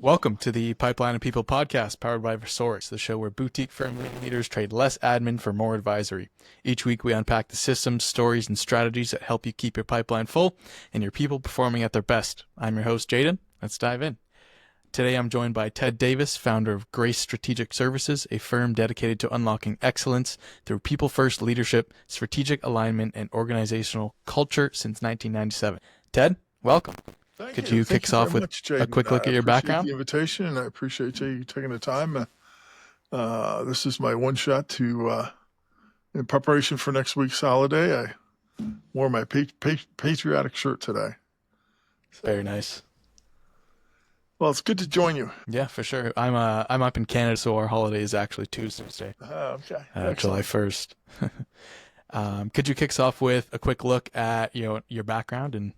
Welcome to the Pipeline and People podcast powered by Versorix, the show where boutique firm leaders trade less admin for more advisory. Each week we unpack the systems, stories, and strategies that help you keep your pipeline full and your people performing at their best. I'm your host, Jaden. Let's dive in. Today I'm joined by Ted Davis, founder of Grace Strategic Services, a firm dedicated to unlocking excellence through people-first leadership, strategic alignment, and organizational culture since 1997. Ted, welcome. Could you kick us off with a quick look at your background? I appreciate the invitation, and I appreciate you taking the time. This is my one shot to, in preparation for next week's holiday, I wore my patriotic shirt today. Very nice. Well, it's good to join you. Yeah, for sure. I'm up in Canada, so our holiday is actually Tuesday. Okay. July 1st. Could you kick us off with a quick look at your background and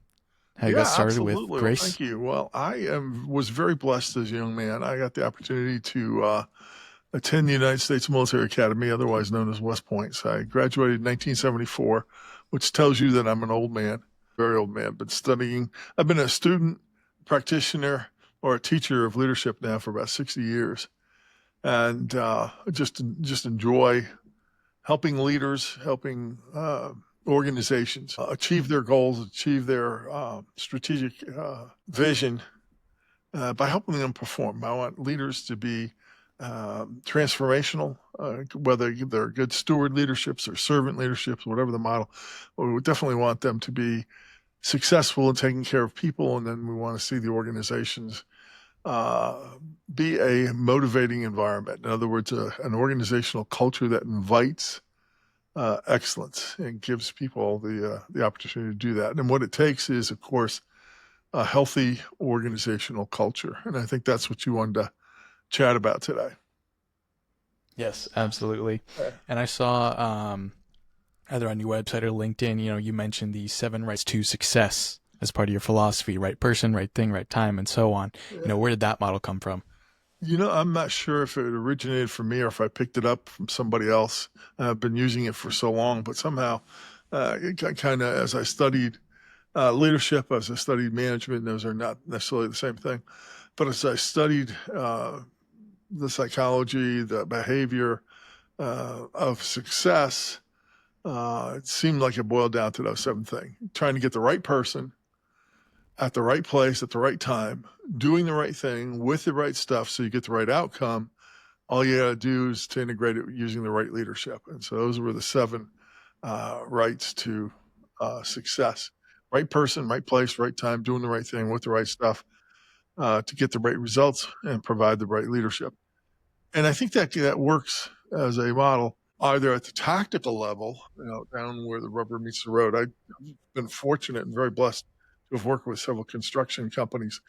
how you got started absolutely. with Grace? Well, thank you. Well, I was very blessed as a young man. I got the opportunity to attend the United States Military Academy, otherwise known as West Point. So I graduated in 1974, which tells you that I'm an old man, very old man. But studying, I've been a student, practitioner, or a teacher of leadership now for about 60 years, and just enjoy helping leaders, helping organizations achieve their goals, achieve their strategic vision by helping them perform. I want leaders to be transformational, whether they're good steward leaderships or servant leaderships, whatever the model. We definitely want them to be successful in taking care of people, and then we want to see the organizations be a motivating environment. In other words, an organizational culture that invites excellence and gives people the opportunity to do that. And what it takes is, of course, a healthy organizational culture. And I think that's what you wanted to chat about today. Yes, absolutely. And I saw either on your website or LinkedIn, you mentioned the 7 rights to success as part of your philosophy: right person, right thing, right time, and so on. Yeah. Where did that model come from? I'm not sure if it originated from me or if I picked it up from somebody else. I've been using it for so long, but somehow it got kind of, as I studied leadership, as I studied management, those are not necessarily the same thing, but as I studied the psychology, the behavior of success, it seemed like it boiled down to those 7 things: trying to get the right person at the right place at the right time, doing the right thing with the right stuff so you get the right outcome. All you got to do is to integrate it using the right leadership. And so those were the 7 rights to success: right person, right place, right time, doing the right thing with the right stuff to get the right results and provide the right leadership. And I think that works as a model either at the tactical level, down where the rubber meets the road. I've been fortunate and very blessed to have worked with several construction companies,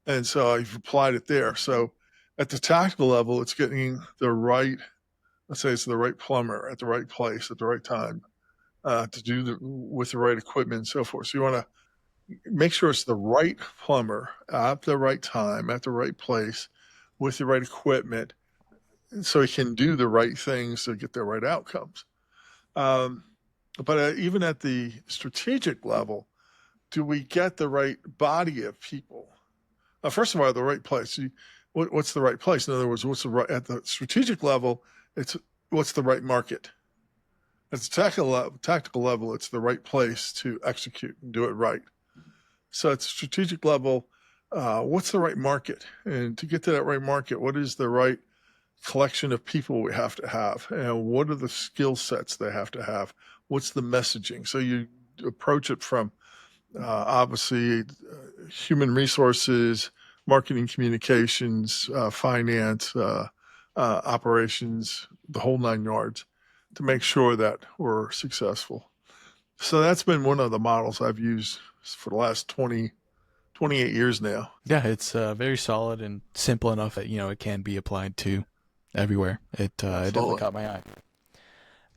and so I've applied it there. So at the tactical level, it's getting the right, let's say it's the right plumber at the right place at the right time to do with the right equipment and so forth. So you want to make sure it's the right plumber at the right time, at the right place, with the right equipment, so he can do the right things to get the right outcomes. But even at the strategic level, do we get the right body of people? First of all, the right place. What's the right place? In other words, at the strategic level, it's what's the right market. At the tactical level, it's the right place to execute and do it right. So at the strategic level, what's the right market? And to get to that right market, what is the right collection of people we have to have? And what are the skill sets they have to have? What's the messaging? So you approach it from obviously human resources, marketing, communications, finance, operations, the whole 9 yards, to make sure that we're successful. So that's been one of the models I've used for the last 28 years now. Yeah, it's very solid and simple enough that it can be applied to everywhere. It definitely caught my eye.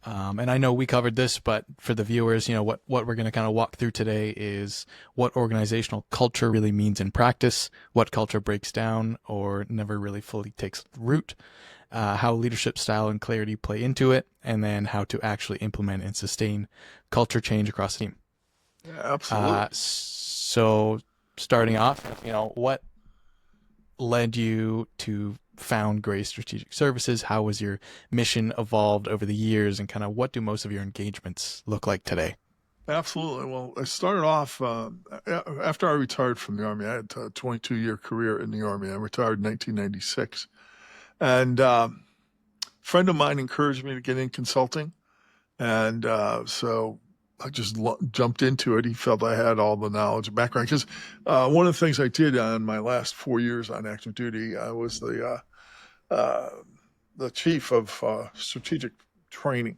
And I know we covered this, but for the viewers, what we're going to kind of walk through today is what organizational culture really means in practice, what culture breaks down or never really fully takes root, how leadership style and clarity play into it, and then how to actually implement and sustain culture change across the team. Yeah, absolutely. So starting off, what led you to found Gray Strategic Services? How was your mission evolved over the years, and kind of what do most of your engagements look like today? Absolutely. Well, I started off after I retired from the Army. I had a 22-year career in the Army. I retired in 1996. And a friend of mine encouraged me to get in consulting. And so I just jumped into it. He felt I had all the knowledge and background. Because one of the things I did on my last 4 years on active duty, I was the chief of strategic training.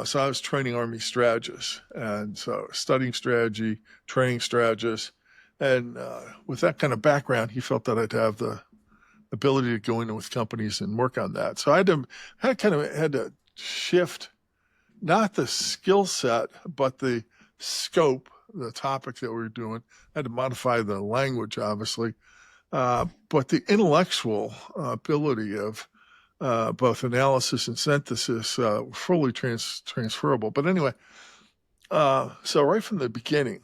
So I was training Army strategists, and so studying strategy, training strategists, and with that kind of background, he felt that I'd have the ability to go in with companies and work on that. So I had to shift not the skill set, but the scope, the topic that we were doing. I had to modify the language, obviously, but the intellectual ability of both analysis and synthesis fully transferable. But anyway, so right from the beginning,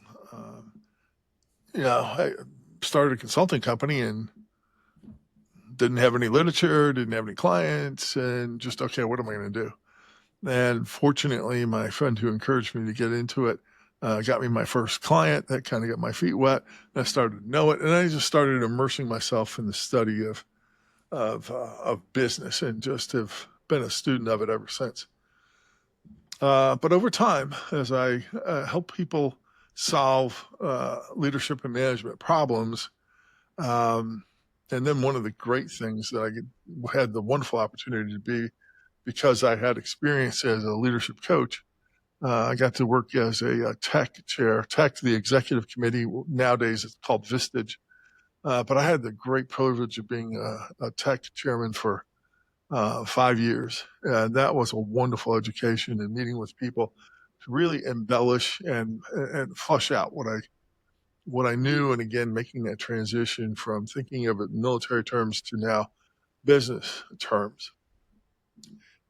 I started a consulting company and didn't have any literature, didn't have any clients, and just, okay, what am I going to do? And fortunately, my friend who encouraged me to get into it got me my first client. That kind of got my feet wet. And I started to know it, and I just started immersing myself in the study of business, and just have been a student of it ever since. But over time, as I help people solve leadership and management problems, and then one of the great things that I had the wonderful opportunity to be, because I had experience as a leadership coach, I got to work as a tech chair, the executive committee. Nowadays it's called Vistage. But I had the great privilege of being a tech chairman for 5 years. And that was a wonderful education, and meeting with people to really embellish and flush out what I knew. And again, making that transition from thinking of it in military terms to now business terms.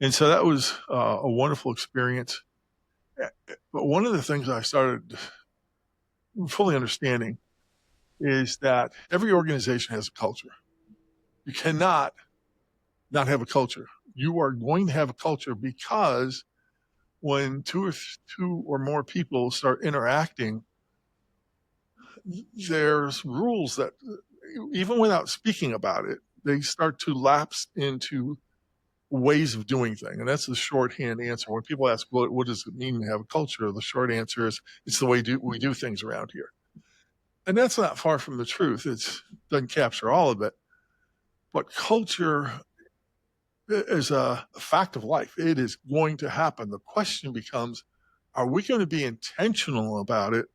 And so that was a wonderful experience. But one of the things I started fully understanding is that every organization has a culture. You cannot not have a culture. You are going to have a culture, because when two or more people start interacting, there's rules that, even without speaking about it, they start to lapse into ways of doing things. And that's the shorthand answer. When people ask, well, what does it mean to have a culture? The short answer is, it's the way we do things around here. And that's not far from the truth. It doesn't capture all of it. But culture is a fact of life. It is going to happen. The question becomes, are we going to be intentional about it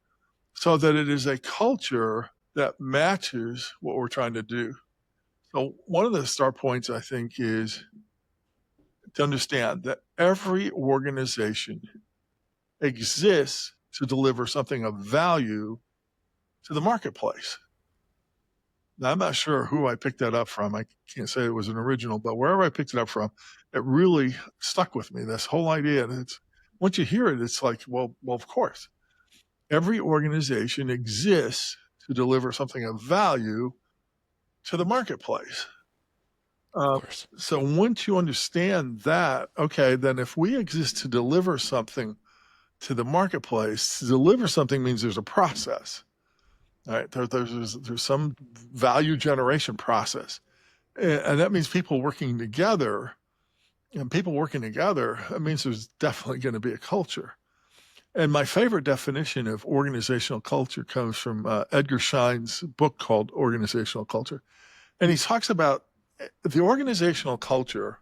so that it is a culture that matches what we're trying to do? So one of the start points, I think, is to understand that every organization exists to deliver something of value to the marketplace. Now, I'm not sure who I picked that up from. I can't say it was an original, but wherever I picked it up from, it really stuck with me. This whole idea, and once you hear it, it's like, well, of course, every organization exists to deliver something of value to the marketplace. Of course. So once you understand that, okay, then if we exist to deliver something to the marketplace, to deliver something means there's a process. All right, there's some value generation process, and that means people working together. And people working together, that means there's definitely going to be a culture. And my favorite definition of organizational culture comes from Edgar Schein's book called Organizational Culture, and he talks about the organizational culture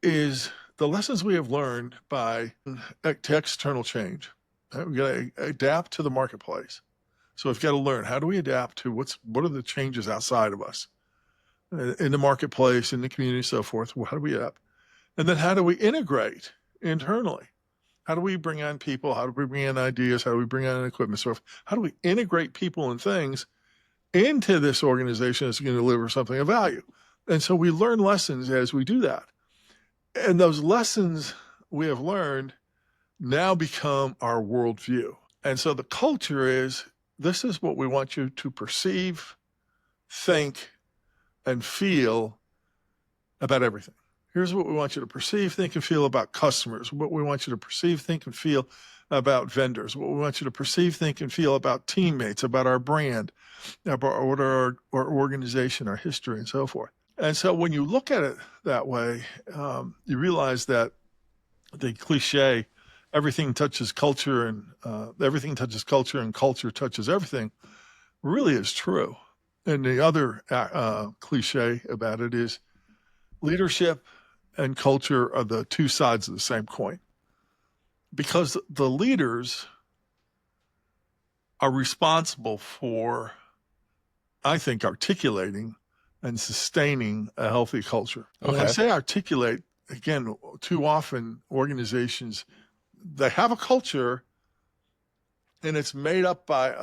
is the lessons we have learned by external change. We got to adapt to the marketplace. So we've got to learn, how do we adapt to what are the changes outside of us in the marketplace, in the community, so forth? Well, how do we adapt? And then how do we integrate internally? How do we bring on people? How do we bring in ideas? How do we bring on equipment? So how do we integrate people and things into this organization that's going to deliver something of value? And so we learn lessons as we do that. And those lessons we have learned now become our worldview. And so the culture is, this is what we want you to perceive, think, and feel about everything. Here's what we want you to perceive, think, and feel about customers. What we want you to perceive, think, and feel about vendors. What we want you to perceive, think, and feel about teammates, about our brand, about our organization, our history, and so forth. And so when you look at it that way, you realize that the cliche, everything touches culture and everything touches culture and culture touches everything, really is true. And the other cliche about it is leadership and culture are the two sides of the same coin, because the leaders are responsible for, I think, articulating and sustaining a healthy culture. When I say articulate, again, too often organizations, they have a culture and it's made up by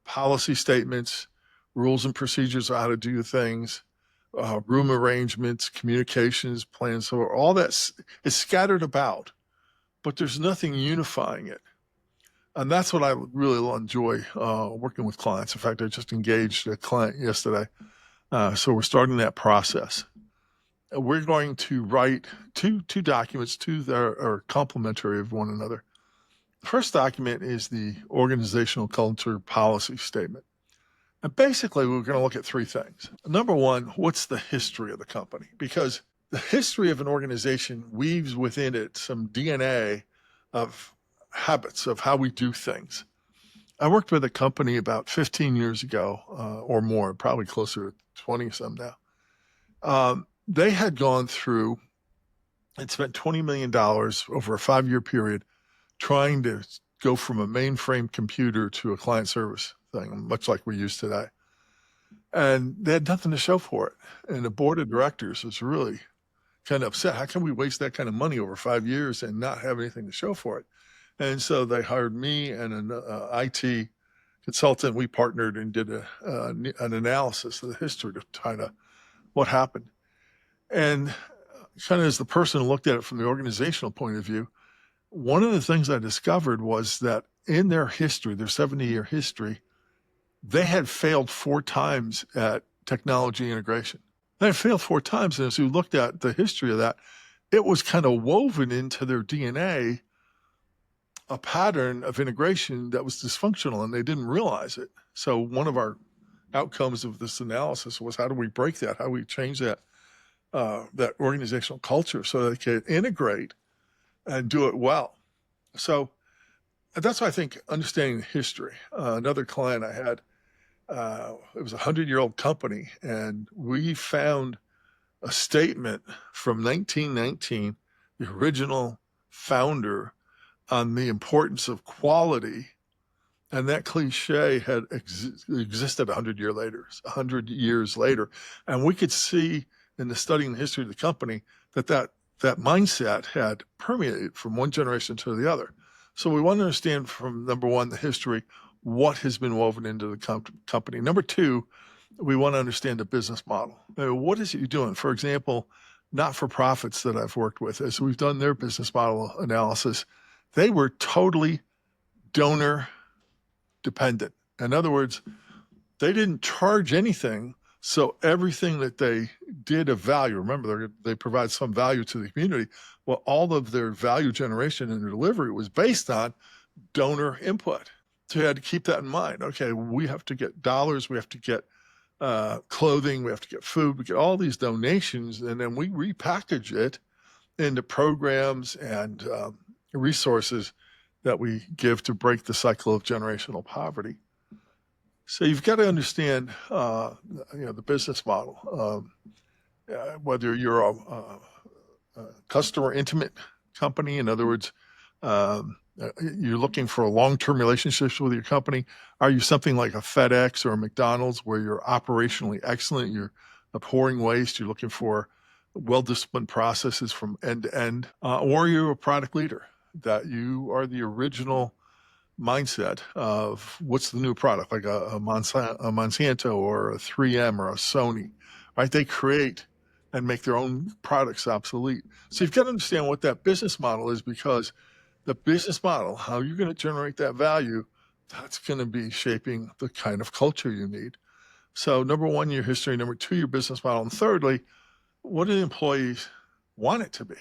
policy statements, rules and procedures on how to do things, room arrangements, communications plans. So all that is scattered about, but there's nothing unifying it. And that's what I really enjoy working with clients. In fact, I just engaged a client yesterday. So we're starting that process. We're going to write two documents, two that are complementary of one another. The first document is the organizational culture policy statement. And basically, we're going to look at three things. Number one, what's the history of the company? Because the history of an organization weaves within it some DNA of habits of how we do things. I worked with a company about 15 years ago or more, probably closer to 20 some now. They had gone through and spent $20 million over a 5-year period trying to go from a mainframe computer to a client service thing, much like we use today. And they had nothing to show for it. And the board of directors was really kind of upset. How can we waste that kind of money over 5 years and not have anything to show for it? And so they hired me and an IT consultant. We partnered and did an analysis of the history to kind of what happened. And kind of as the person who looked at it from the organizational point of view, one of the things I discovered was that in their history, their 70-year history, they had failed 4 times at technology integration. They had failed 4 times. And as we looked at the history of that, it was kind of woven into their DNA, a pattern of integration that was dysfunctional, and they didn't realize it. So one of our outcomes of this analysis was, how do we break that? How do we change that organizational culture so they can integrate and do it well? So that's why I think understanding history. Another client I had, it was a 100-year-old company, and we found a statement from 1919, the original founder, on the importance of quality. And that cliche had existed 100 years later. And we could see in the studying the history of the company that mindset had permeated from one generation to the other. So we want to understand, from number one, the history, what has been woven into the company. Number two, we want to understand the business model. What is it you're doing? For example, not-for-profits that I've worked with, as we've done their business model analysis, they were totally donor dependent. In other words, they didn't charge anything, so everything that they did of value, remember, they provide some value to the community. Well, all of their value generation and their delivery was based on donor input. So you had to keep that in mind. Okay, we have to get dollars, we have to get clothing, we have to get food, we get all these donations, and then we repackage it into programs and resources that we give to break the cycle of generational poverty. So you've got to understand, the business model. Whether you're a customer intimate company, in other words, you're looking for long-term relationships with your company. Are you something like a FedEx or a McDonald's, where you're operationally excellent, you're abhorring waste, you're looking for well-disciplined processes from end to end, or you're a product leader, that you are the original mindset of what's the new product, like a Monsanto or a 3M or a Sony, right? They create and make their own products obsolete. So you've got to understand what that business model is, because the business model, how you're going to generate that value, that's going to be shaping the kind of culture you need. So number one, your history. Number two, your business model. And thirdly, what do the employees want it to be?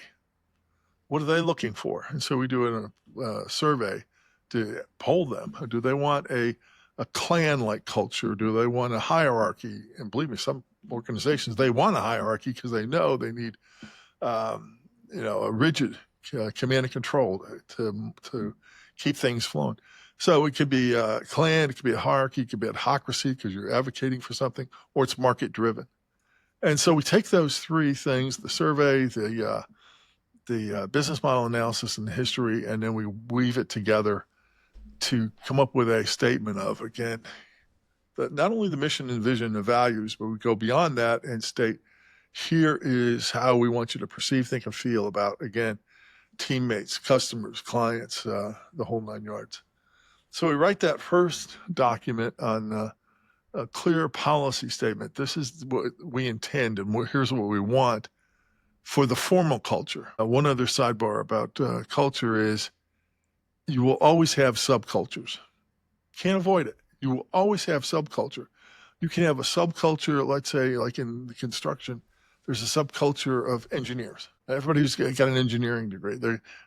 What are they looking for? And so we do a survey to poll them. Do they want a clan-like culture? Do they want a hierarchy? And believe me, some organizations, they want a hierarchy because they know they need, a rigid command and control to keep things flowing. So it could be a clan, it could be a hierarchy, it could be a autocracy because you're advocating for something, or it's market-driven. And so we take those three things, the survey, the business model analysis and the history, and then we weave it together to come up with a statement of, again, that not only the mission and vision and values, but we go beyond that and state, here is how we want you to perceive, think, and feel about, again, teammates, customers, clients, the whole 9 yards. So we write that first document on a clear policy statement. This is what we intend, and here's what we want for the formal culture. One other sidebar about culture is you will always have subcultures. Can't avoid it. You will always have subculture. You can have a subculture, let's say, like in the construction, there's a subculture of engineers. Everybody who's got an engineering degree,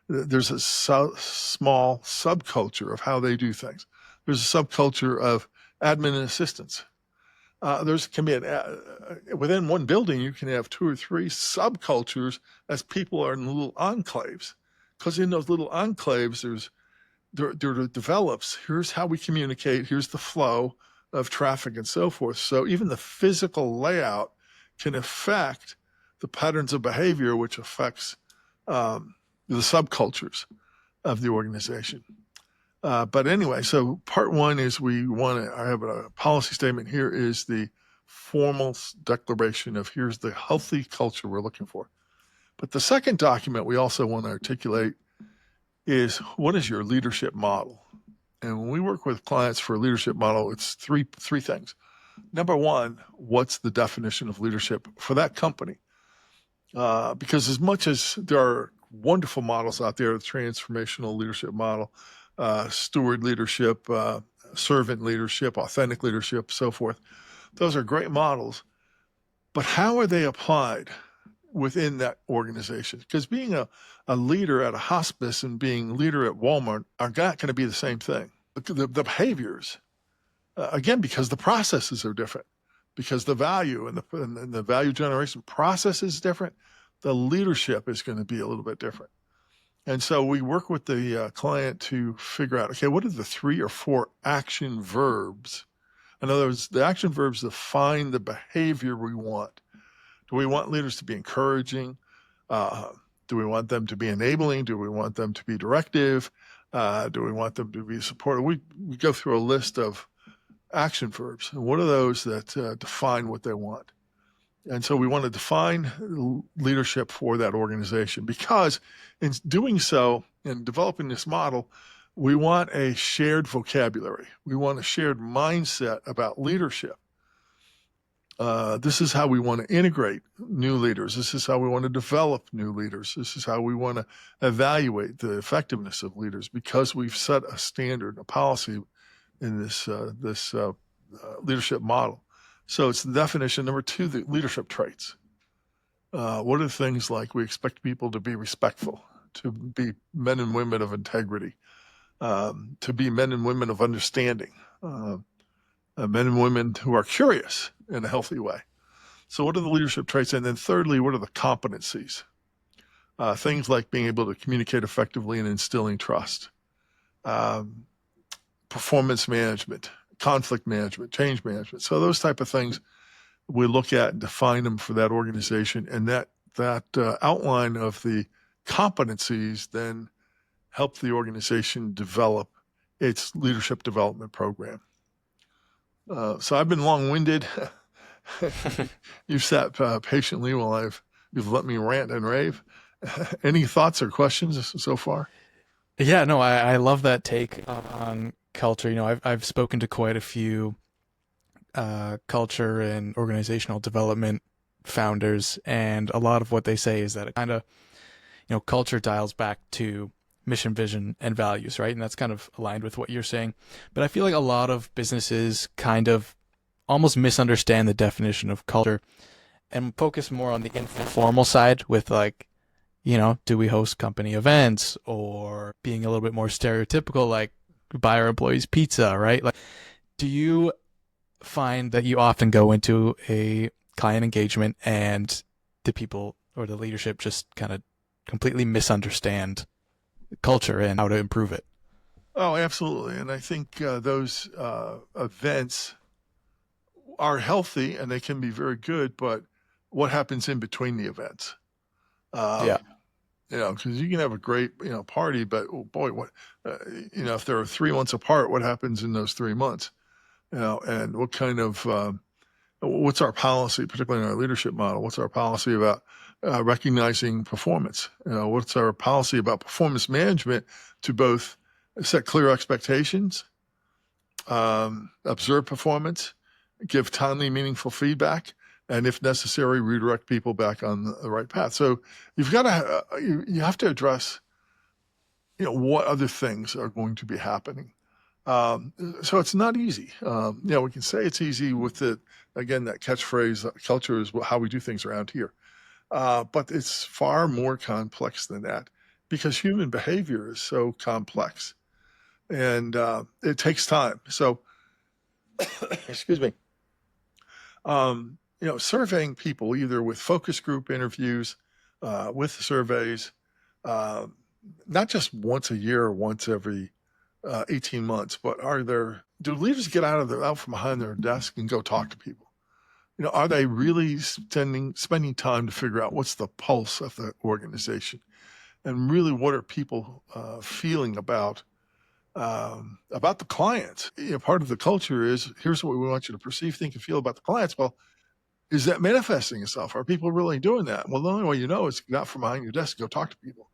there's a small subculture of how they do things. There's a subculture of admin assistants. Can be within one building, you can have 2 or 3 subcultures as people are in little enclaves. Because in those little enclaves, there develops, here's how we communicate, here's the flow of traffic and so forth. So even the physical layout can affect the patterns of behavior, which affects the subcultures of the organization. But anyway, so part one is I have a policy statement. Here is the formal declaration of here's the healthy culture we're looking for. But the second document we also want to articulate is, what is your leadership model? And when we work with clients for a leadership model, it's three things. Number one, what's the definition of leadership for that company? Because as much as there are wonderful models out there, the transformational leadership model, steward leadership, servant leadership, authentic leadership, so forth, those are great models. But how are they applied within that organization? Because being a leader at a hospice and being a leader at Walmart are not going to be the same thing. The behaviors, again, because the processes are different, because the value and the value generation process is different, the leadership is going to be a little bit different. And so we work with the client to figure out, okay, what are the 3 or 4 action verbs? In other words, the action verbs define the behavior we want. Do we want leaders to be encouraging? Do we want them to be enabling? Do we want them to be directive? Do we want them to be supportive? We go through a list of action verbs. And what are those that define what they want? And so we want to define leadership for that organization, because in doing so, in developing this model, we want a shared vocabulary. We want a shared mindset about leadership. This is how we want to integrate new leaders. This is how we want to develop new leaders. This is how we want to evaluate the effectiveness of leaders, because we've set a standard, a policy in this leadership model. So it's the definition. Number 2, the leadership traits. What are things like? We expect people to be respectful, to be men and women of integrity, to be men and women of understanding, men and women who are curious in a healthy way. So what are the leadership traits? And then thirdly, what are the competencies? Things like being able to communicate effectively and instilling trust, performance management, conflict management, change management. So those type of things we look at and define them for that organization. And that outline of the competencies then help the organization develop its leadership development program. So I've been long-winded. You've sat patiently while you've let me rant and rave. Any thoughts or questions so far? Yeah, no, I love that take on culture. You know, I've spoken to quite a few culture and organizational development founders, and a lot of what they say is that it kind of, culture dials back to mission, vision, and values, right? And that's kind of aligned with what you're saying. But I feel like a lot of businesses kind of almost misunderstand the definition of culture and focus more on the informal side with like, do we host company events or being a little bit more stereotypical, like buy our employees pizza, right? Like, do you find that you often go into a client engagement and the people or the leadership just kind of completely misunderstand culture and how to improve it? Oh, absolutely. And I think those events are healthy and they can be very good, but what happens in between the events? Yeah. Um, because you can have a great, party, but oh boy, what, if there are 3 months apart, what happens in those 3 months? And what kind of, what's our policy, particularly in our leadership model? What's our policy about recognizing performance? What's our policy about performance management to both set clear expectations, observe performance, give timely, meaningful feedback, and if necessary, redirect people back on the right path. So you've got to you have to address what other things are going to be happening. So it's not easy. We can say it's easy with that catchphrase, culture is how we do things around here. But it's far more complex than that because human behavior is so complex and it takes time. So, excuse me. Surveying people either with focus group interviews, with surveys, uh, not just once a year or once every 18 months, but do leaders get out from behind their desk and go talk to people? Are they really spending time to figure out what's the pulse of the organization and really what are people feeling about the clients? Part of the culture is here's what we want you to perceive, think, and feel about the clients. Well, is that manifesting itself? Are people really doing that? Well, the only way is get out from behind your desk and go talk to people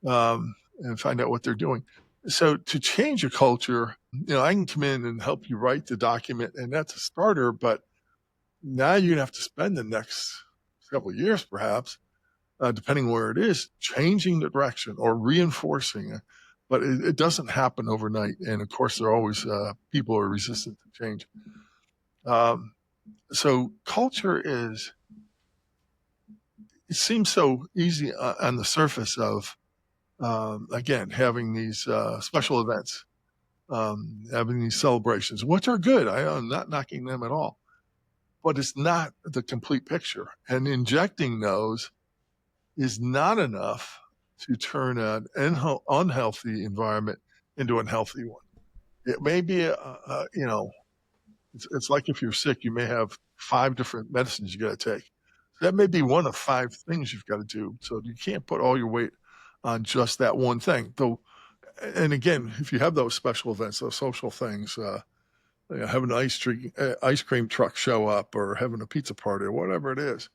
and find out what they're doing. So to change a culture, I can come in and help you write the document, and that's a starter. But now you're gonna have to spend the next couple of years, perhaps, depending where it is, changing the direction or reinforcing it. But it doesn't happen overnight, and of course, there are always people who are resistant to change. So culture it seems so easy on the surface of, again, having these special events, having these celebrations, which are good. I'm not knocking them at all, but it's not the complete picture. And injecting those is not enough to turn an unhealthy environment into a healthy one. It may be, it's like if you're sick, you may have 5 different medicines you got to take. That may be one of 5 things you've got to do. So you can't put all your weight on just that one thing. Though, and again, if you have those special events, those social things, having an ice cream truck show up or having a pizza party or whatever it is,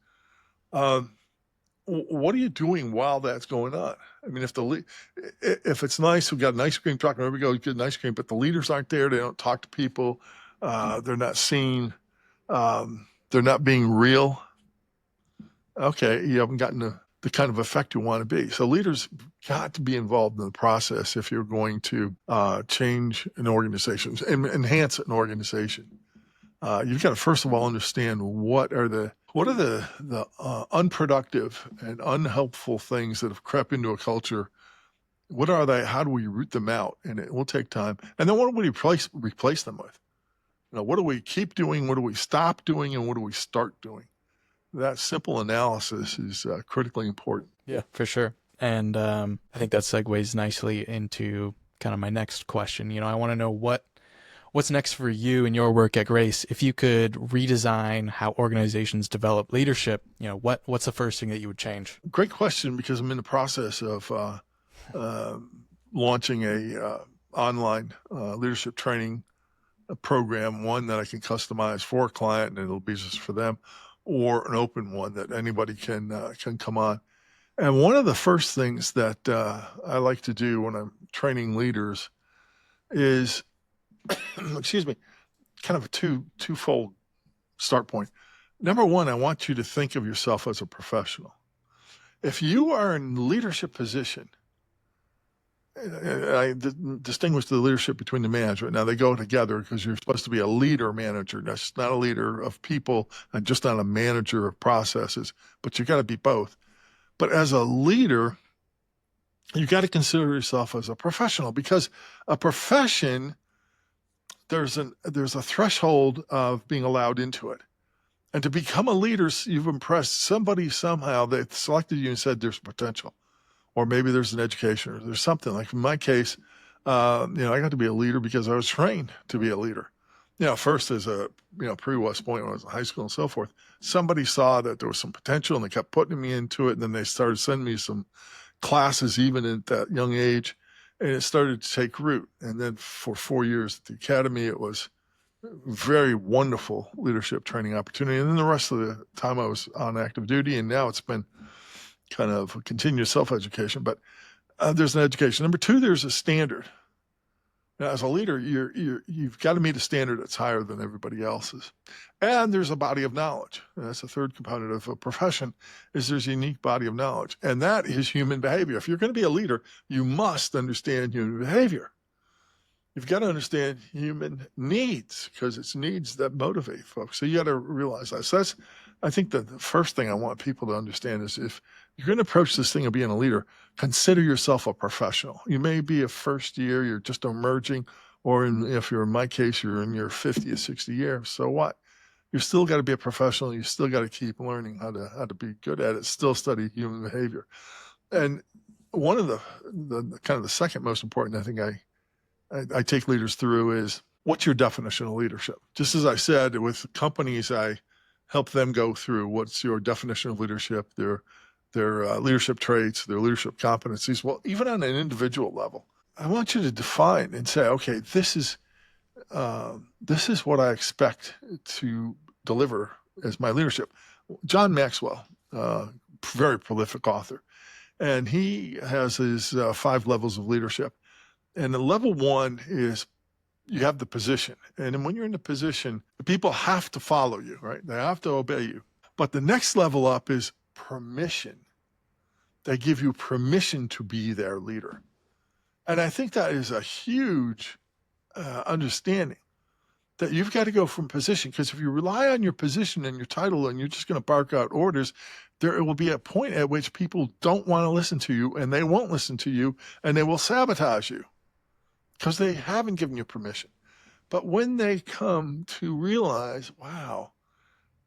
what are you doing while that's going on? I mean, if it's nice, we've got an ice cream truck and everybody goes get an ice cream, but the leaders aren't there, they don't talk to people, they're not seen, they're not being real. Okay, you haven't gotten the kind of effect you want to be. So leaders got to be involved in the process if you're going to change an organization, enhance an organization. You've got to first of all understand what are the unproductive and unhelpful things that have crept into a culture. What are they? How do we root them out? And it will take time. And then what do we replace them with? What do we keep doing? What do we stop doing? And what do we start doing? That simple analysis is critically important. Yeah, for sure. And I think that segues nicely into kind of my next question. I want to know what's next for you in your work at Grace. If you could redesign how organizations develop leadership, what's the first thing that you would change? Great question, because I'm in the process of launching a online leadership training program, one that I can customize for a client and it'll be just for them, or an open one that anybody can come on. And one of the first things that I like to do when I'm training leaders is, excuse me, kind of a twofold start point. Number one, I want you to think of yourself as a professional. If you are in leadership position I distinguish the leadership between the management. Now they go together because you're supposed to be a leader manager. That's not a leader of people and just not a manager of processes, but you got to be both. But as a leader, you got to consider yourself as a professional, because a profession, there's a threshold of being allowed into it. And to become a leader, you've impressed somebody somehow. They selected you and said there's potential. Or maybe there's an education, or there's something. Like in my case, I got to be a leader because I was trained to be a leader. First as a, pre-West Point when I was in high school and so forth, somebody saw that there was some potential and they kept putting me into it. And then they started sending me some classes even at that young age, and it started to take root. And then for 4 years at the academy, it was very wonderful leadership training opportunity. And then the rest of the time I was on active duty, and now it's been kind of a continuous self-education, but there's an education. Number two, there's a standard. Now, as a leader, you've got to meet a standard that's higher than everybody else's. And there's a body of knowledge. And that's the third component of a profession, is there's a unique body of knowledge. And that is human behavior. If you're going to be a leader, you must understand human behavior. You've got to understand human needs, because it's needs that motivate folks. So you got to realize that. So I think that the first thing I want people to understand is, if you're going to approach this thing of being a leader, consider yourself a professional. You may be a first year, you're just emerging, or if you're in my case, you're in your 50th, 60th year. So what? You still got to be a professional. You still got to keep learning how to be good at it. Still study human behavior. And one of the kind of the second most important, I think I take leaders through, is, what's your definition of leadership? Just as I said, with companies, I help them go through what's your definition of leadership, their leadership traits, their leadership competencies. Well, even on an individual level, I want you to define and say, okay, this is what I expect to deliver as my leadership. John Maxwell, very prolific author, and he has his 5 levels of leadership. And the level 1 is, you have the position. And then when you're in the position, the people have to follow you, right? They have to obey you. But the next level up is permission. They give you permission to be their leader. And I think that is a huge understanding, that you've got to go from position. Because if you rely on your position and your title and you're just going to bark out orders, there will be a point at which people don't want to listen to you, and they won't listen to you, and they will sabotage you, because they haven't given you permission. But when they come to realize, wow,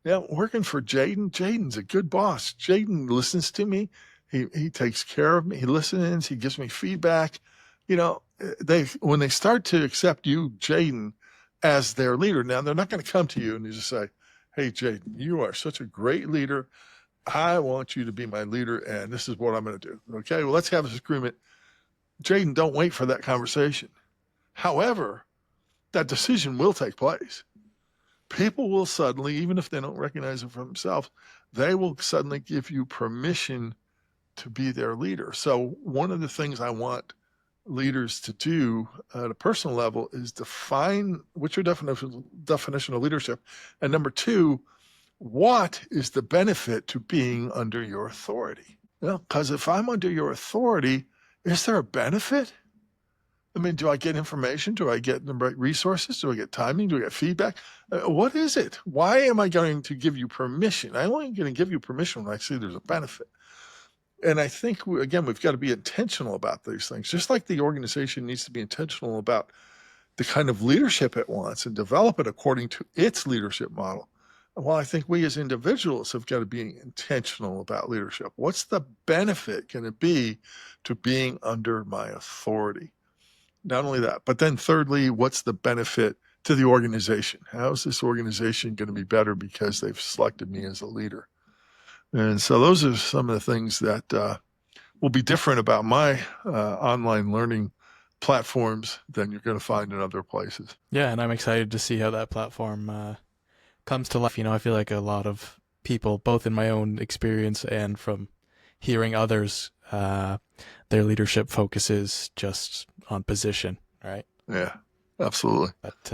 working for Jaden's a good boss. Jaden listens to me. He takes care of me. He listens. He gives me feedback. When they start to accept you, Jaden, as their leader, now they're not going to come to you and you just say, hey, Jaden, you are such a great leader. I want you to be my leader, and this is what I'm going to do. Okay, well, let's have this agreement. Jaden, don't wait for that conversation. However, that decision will take place. People will suddenly, even if they don't recognize it for themselves, they will suddenly give you permission to be their leader. So one of the things I want leaders to do at a personal level is define what's your definition of leadership. And number 2, what is the benefit to being under your authority? Because if I'm under your authority, is there a benefit? I mean, do I get information? Do I get the right resources? Do I get timing? Do I get feedback? What is it? Why am I going to give you permission? I'm only going to give you permission when I see there's a benefit. And I think, again, we've got to be intentional about these things, just like the organization needs to be intentional about the kind of leadership it wants and develop it according to its leadership model. Well, I think we as individuals have got to be intentional about leadership. What's the benefit going to be to being under my authority? Not only that, but then thirdly, what's the benefit to the organization? How is this organization going to be better because they've selected me as a leader? And so those are some of the things that will be different about my online learning platforms than you're going to find in other places. Yeah, and I'm excited to see how that platform comes to life. I feel like a lot of people, both in my own experience and from hearing others, their leadership focuses just on position, right? Yeah, absolutely. But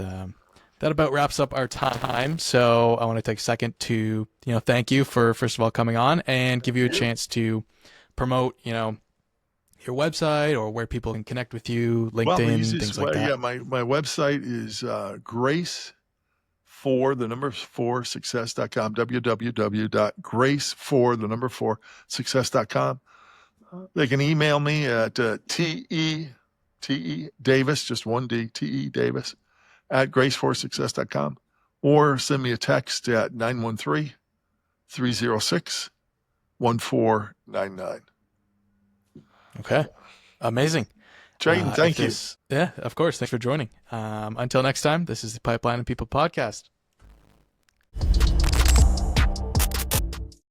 that about wraps up our time. So I want to take a second to, thank you for, first of all, coming on and give you a chance to promote, your website or where people can connect with you, Well, the LinkedIn, easiest things like way, that. yeah, my website is grace for the number 4 success.com, www.grace4 the number 4 success.com. They can email me at te Davis, just one D, te Davis at grace4success.com, or send me a text at 913-306-1499. Okay. Amazing. Jaden, thank you. Yeah, of course. Thanks for joining. Until next time, this is the Pipeline and People podcast.